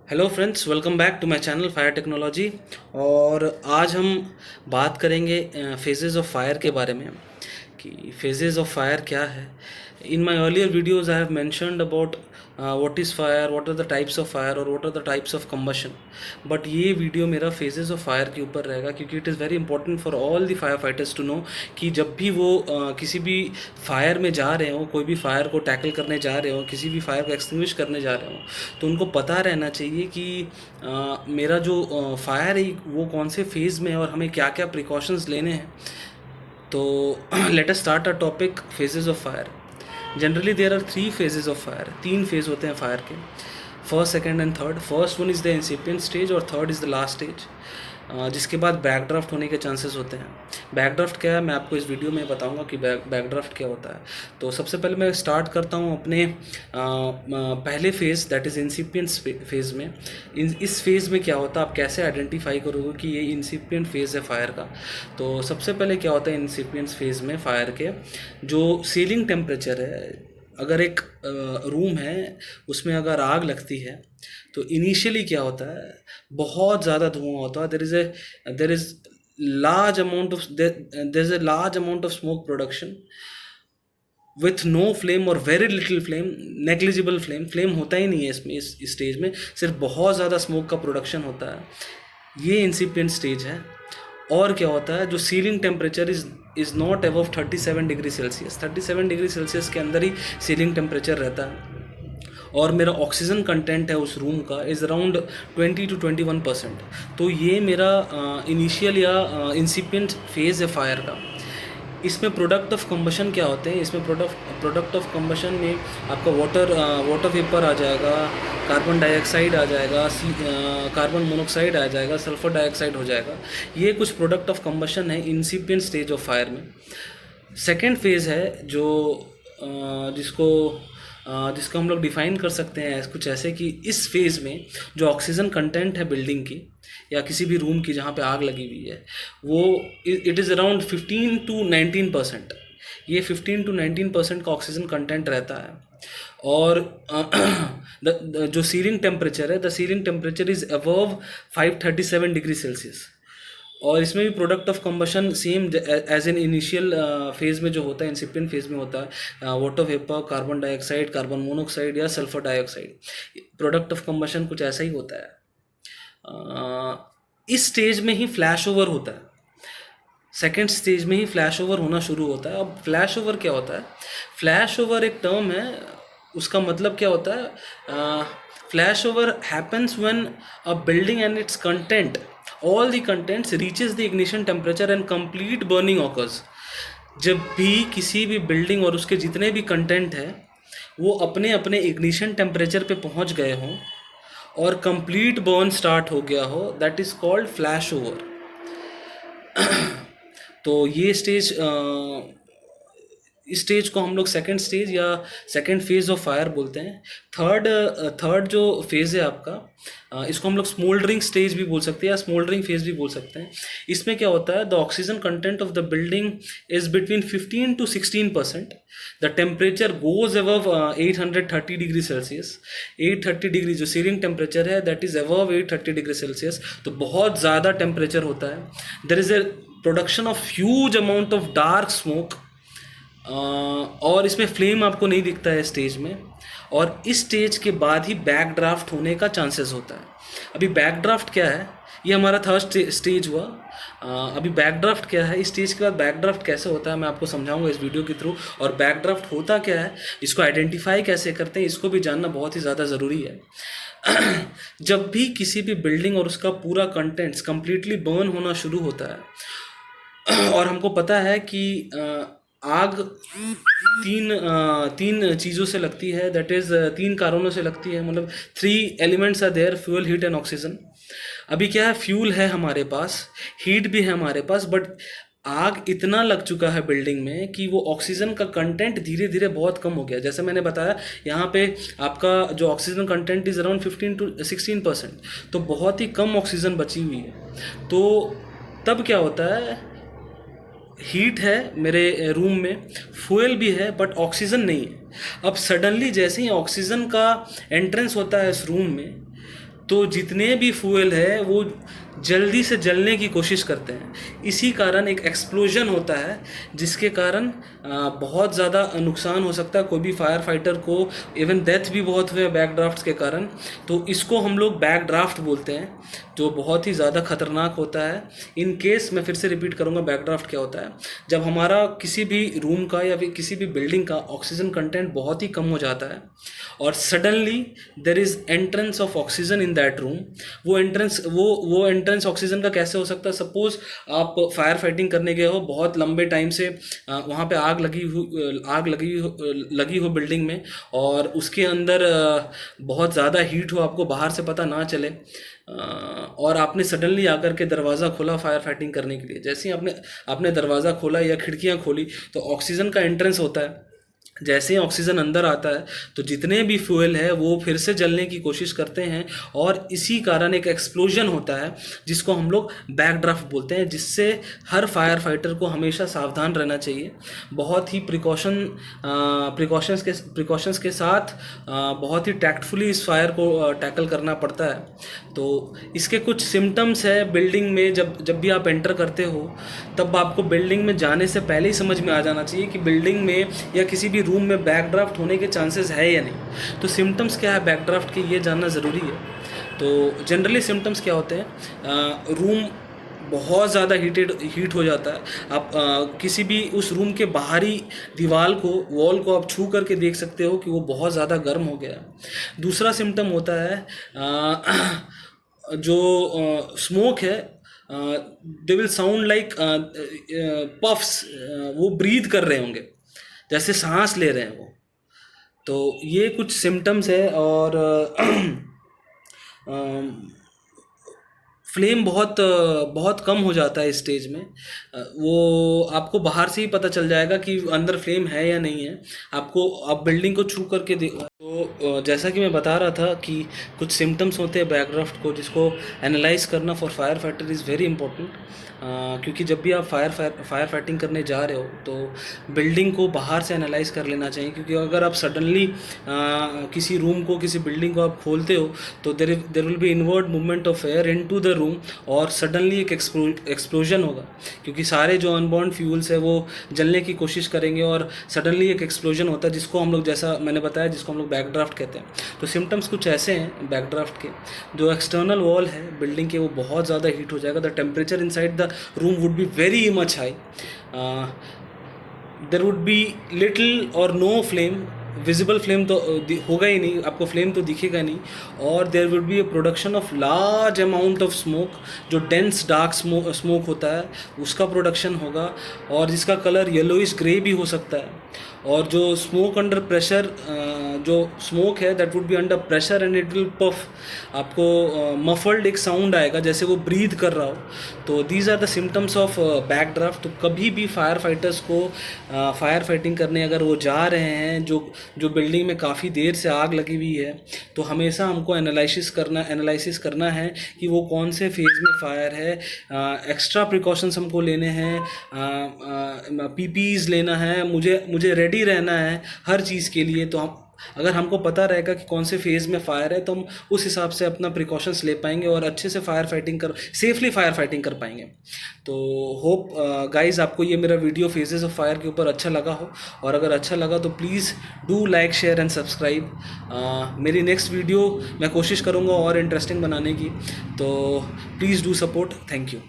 Hello friends, welcome back to my channel fire technology. और आज हम बात करेंगे फेजेस ऑफ फायर के बारे में कि फेजेस ऑफ फायर क्या है। In my earlier videos I have mentioned about what is fire, what are the types of fire और what are the types of combustion. But ये वीडियो मेरा phases of fire के ऊपर रहेगा क्योंकि it is very important for all the fire fighters to know कि जब भी वो किसी भी फायर में जा रहे हो, कोई भी फायर को टैकल करने जा रहे हो, किसी भी फायर को एक्सटिंग्विश करने जा रहे हो, तो उनको पता रहना चाहिए कि मेरा जो फायर है वो कौन से फेज़ में है और हमें क्या क्या प्रिकॉशंस लेने हैं। तो let us start a topic phases of fire. Generally there are three phases of fire. तीन फेज होते हैं फायर के, first, second and third. First one is the incipient stage और third is the last stage, जिसके बाद बैकड्राफ्ट होने के chances होते हैं। बैकड्राफ्ट क्या है मैं आपको इस वीडियो में बताऊंगा कि बैकड्राफ्ट क्या होता है। तो सबसे पहले मैं स्टार्ट करता हूँ अपने पहले फेज़, दैट इज़ इंसिपिएंट फेज़ में। इस फेज़ में क्या होता है, आप कैसे आइडेंटिफाई करोगे कि ये इंसिपिएंट फेज़ है फायर का। तो सबसे पहले क्या होता है इंसिपिएंट फेज़ में फायर के, जो सीलिंग टेम्परेचर है, अगर एक रूम है उसमें अगर आग लगती है तो इनिशियली क्या होता है, बहुत ज़्यादा धुआं होता है। There is large amount of there is a large amount of smoke production with no flame और very little flame, negligible flame. Flame होता ही नहीं है इसमें, इस स्टेज में सिर्फ बहुत ज़्यादा स्मोक का प्रोडक्शन होता है। ये इंसिपिएंट स्टेज है। और क्या होता है, जो ceiling temperature is not above 37 degree Celsius. 37 degree Celsius के अंदर ही सीलिंग टेम्परेचर रहता है। और मेरा ऑक्सीजन कंटेंट है उस रूम का इज़ अराउंड 20 to 21%। तो ये मेरा इनिशियल या इंसिपिएंट फेज़ है फायर का। इसमें प्रोडक्ट ऑफ कंबशन क्या होते हैं, इसमें प्रोडक्ट ऑफ कंबशन में आपका वाटर वेपर आ जाएगा, कार्बन डाइऑक्साइड आ जाएगा, कार्बन मोनोऑक्साइड आ जाएगा, सल्फर डाइऑक्साइड हो जाएगा। ये कुछ प्रोडक्ट ऑफ कंबशन है इंसिपिएंट स्टेज ऑफ फायर में। सेकेंड फेज़ है जो जिसको हम लोग डिफ़ाइन कर सकते हैं कुछ ऐसे कि इस फेज़ में जो ऑक्सीजन कंटेंट है बिल्डिंग की या किसी भी रूम की जहाँ पे आग लगी हुई है, वो इट इज़ अराउंड 15 to 19%। ये 15 to 19% का ऑक्सीजन कंटेंट रहता है। और जो सीलिंग टेम्परेचर है, the ceiling temperature is above 537 degree Celsius. और इसमें भी product of combustion same as an initial phase में जो होता है, इंसिपिएंट फेज़ में होता है, water vapour, carbon dioxide, carbon monoxide या sulphur dioxide. Product of combustion कुछ ऐसा ही होता है। इस स्टेज में ही फ्लैश ओवर होता है, सेकेंड स्टेज में ही फ्लैश ओवर होना शुरू होता है। अब फ्लैश ओवर क्या होता है, फ्लैश ओवर एक टर्म है, उसका मतलब क्या होता है, flash over happens when a building and it's content, all the contents reaches the ignition temperature and complete burning occurs। जब भी किसी भी बिल्डिंग और उसके जितने भी कंटेंट है वो अपने अपने इग्निशन टेम्परेचर पे पहुंच गए हों और कंप्लीट बर्न स्टार्ट हो गया हो, that is called flash over. तो ये इस स्टेज को हम लोग सेकंड स्टेज या सेकंड फेज़ ऑफ फायर बोलते हैं। थर्ड जो फेज़ है आपका, इसको हम लोग स्मोल्डरिंग स्टेज भी बोल सकते हैं या स्मोल्डरिंग फेज़ भी बोल सकते हैं। इसमें क्या होता है, the oxygen content of the building is between 15 to 16%। The temperature goes above 830 degree Celsius. 830 degree जो सीलिंग टेम्परेचर है that is above 830 degree Celsius, तो बहुत ज़्यादा टेम्परेचर होता है। There is a production of huge amount of dark smoke. और इसमें flame आपको नहीं दिखता है स्टेज में। और इस स्टेज के बाद ही बैक ड्राफ्ट होने का चांसेस होता है। अभी बैक ड्राफ्ट क्या है, ये हमारा थर्ड स्टेज हुआ। अभी बैक ड्राफ्ट क्या है, इस स्टेज के बाद बैक ड्राफ्ट कैसे होता है मैं आपको समझाऊंगा इस वीडियो के थ्रू। और बैक ड्राफ्ट होता क्या है, इसको आइडेंटिफाई कैसे करते हैं, इसको भी जानना बहुत ही ज़्यादा ज़रूरी है। जब भी किसी भी बिल्डिंग और उसका पूरा कंटेंट्स कंप्लीटली बर्न होना शुरू होता है और हमको पता है कि आग तीन चीज़ों से लगती है, दैट इज़ तीन कारणों से लगती है। मतलब 3 elements are there, fuel, heat and oxygen. अभी क्या है, फ्यूल है हमारे पास, हीट भी है हमारे पास, बट आग इतना लग चुका है बिल्डिंग में कि वो ऑक्सीजन का कंटेंट धीरे धीरे बहुत कम हो गया। जैसे मैंने बताया यहाँ पे आपका जो oxygen content is around 15 to 16%, तो बहुत ही कम ऑक्सीजन बची हुई है। तो तब क्या होता है, हीट है मेरे रूम में, फ्यूल भी है बट ऑक्सीजन नहीं है। अब सडनली जैसे ही ऑक्सीजन का एंट्रेंस होता है इस रूम में, तो जितने भी फ्यूल है वो जल्दी से जलने की कोशिश करते हैं। इसी कारण एक एक्सप्लोजन होता है जिसके कारण बहुत ज़्यादा नुकसान हो सकता है कोई भी फायर फाइटर को। इवन डेथ भी बहुत हुए बैक ड्राफ्ट के कारण। तो इसको हम लोग बैक ड्राफ्ट बोलते हैं, जो बहुत ही ज़्यादा खतरनाक होता है। इन केस मैं फिर से रिपीट करूँगा, बैक ड्राफ्ट क्या होता है? जब हमारा किसी भी रूम का या फिर किसी भी बिल्डिंग का ऑक्सीजन कंटेंट बहुत ही कम हो जाता है और suddenly there is entrance of oxygen in that room. वो एंट्रेंस ऑक्सीजन का कैसे हो सकता है? सपोज आप फायर फाइटिंग करने गए हो, बहुत लंबे टाइम से वहाँ पे आग लगी हो बिल्डिंग में, और उसके अंदर बहुत ज़्यादा हीट हो, आपको बाहर से पता ना चले, और आपने सडनली आकर के दरवाज़ा खोला फायर फाइटिंग करने के लिए। जैसे ही आपने दरवाज़ा खोला या खिड़कियाँ खोली तो ऑक्सीजन का एंट्रेंस होता है। जैसे ही ऑक्सीजन अंदर आता है तो जितने भी फ्यूल है वो फिर से जलने की कोशिश करते हैं, और इसी कारण एक एक्सप्लोजन होता है जिसको हम लोग बैक ड्राफ्ट बोलते हैं, जिससे हर फायर फाइटर को हमेशा सावधान रहना चाहिए। बहुत ही प्रिकॉशंस के साथ बहुत ही टैक्टफुली इस फायर को टैकल करना पड़ता है। तो इसके कुछ सिम्टम्स है बिल्डिंग में। जब भी आप एंटर करते हो तब आपको बिल्डिंग में जाने से पहले ही समझ में आ जाना चाहिए कि बिल्डिंग में या किसी भी रूम में बैक ड्राफ्ट होने के चांसेस है या नहीं। तो सिम्टम्स क्या है बैक ड्राफ्ट के, ये जानना ज़रूरी है। तो जनरली सिम्टम्स क्या होते हैं? रूम बहुत ज़्यादा हीट हो जाता है। आप किसी भी उस रूम के बाहरी वॉल को आप छू करके देख सकते हो कि वो बहुत ज़्यादा गर्म हो गया है। दूसरा सिम्टम होता है जो स्मोक है, they will sound like puffs, वो ब्रीथ कर रहे होंगे, जैसे सांस ले रहे हैं वो। तो ये कुछ सिम्टम्स है। और फ्लेम बहुत कम हो जाता है इस स्टेज में। वो आपको बाहर से ही पता चल जाएगा कि अंदर फ्लेम है या नहीं है। आप बिल्डिंग को छू करके तो जैसा कि मैं बता रहा था कि कुछ सिम्टम्स होते हैं बैक ड्राफ्ट को, जिसको एनालाइज करना for fire fighter is very important. क्योंकि जब भी आप फायर फाइटिंग करने जा रहे हो तो बिल्डिंग को बाहर से एनालाइज कर लेना चाहिए। क्योंकि अगर आप सडनली किसी रूम को, किसी बिल्डिंग को आप खोलते हो तो there will be inward movement of air into the room, और सडनली एक एक्सप्लोजन होगा। क्योंकि सारे जो अनबर्न फ्यूल्स है वो जलने की कोशिश करेंगे और सडनली एक एक्सप्लोजन होता है, जिसको हम लोग, जैसा मैंने बताया, जिसको हम लोग बैक ड्राफ्ट कहते हैं। तो सिम्टम्स कुछ ऐसे हैं बैक ड्राफ्ट के। जो एक्सटर्नल वॉल है बिल्डिंग के वो बहुत ज़्यादा हीट हो जाएगा। The temperature inside the room would be very much high. There would be little or no flame, visible flame तो होगा ही नहीं, आपको फ्लेम तो दिखेगा नहीं। और there would be a production of large amount of smoke, जो डेंस डार्क स्मोक होता है उसका प्रोडक्शन होगा, और जिसका कलर येलोइश ग्रे भी हो सकता है। और जो स्मोक अंडर प्रेशर, जो स्मोक है that would be under pressure and it will puff, आपको मफल्ड एक साउंड आएगा जैसे वो ब्रीथ कर रहा हो। तो these are the symptoms of back draft. तो कभी भी फायर फाइटर्स को फायर फाइटिंग करने अगर वो जा रहे हैं, जो बिल्डिंग में काफ़ी देर से आग लगी हुई है, तो हमेशा हमको एनालिसिस करना है कि वो कौन से फेज़ में फायर है। एक्स्ट्रा प्रिकॉशंस हमको लेने हैं, पीपीज़ लेना है, मुझे रेडी रहना है हर चीज़ के लिए। तो अगर हमको पता रहेगा कि कौन से फेज़ में फायर है तो हम उस हिसाब से अपना प्रिकॉशंस ले पाएंगे और अच्छे से सेफली फायर फाइटिंग कर पाएंगे। तो होप गाइस आपको ये मेरा वीडियो फेजेस ऑफ फायर के ऊपर अच्छा लगा हो, और अगर अच्छा लगा तो please do like, share and subscribe. मेरी नेक्स्ट वीडियो मैं कोशिश करूँगा और इंटरेस्टिंग बनाने की, तो please do support. Thank you.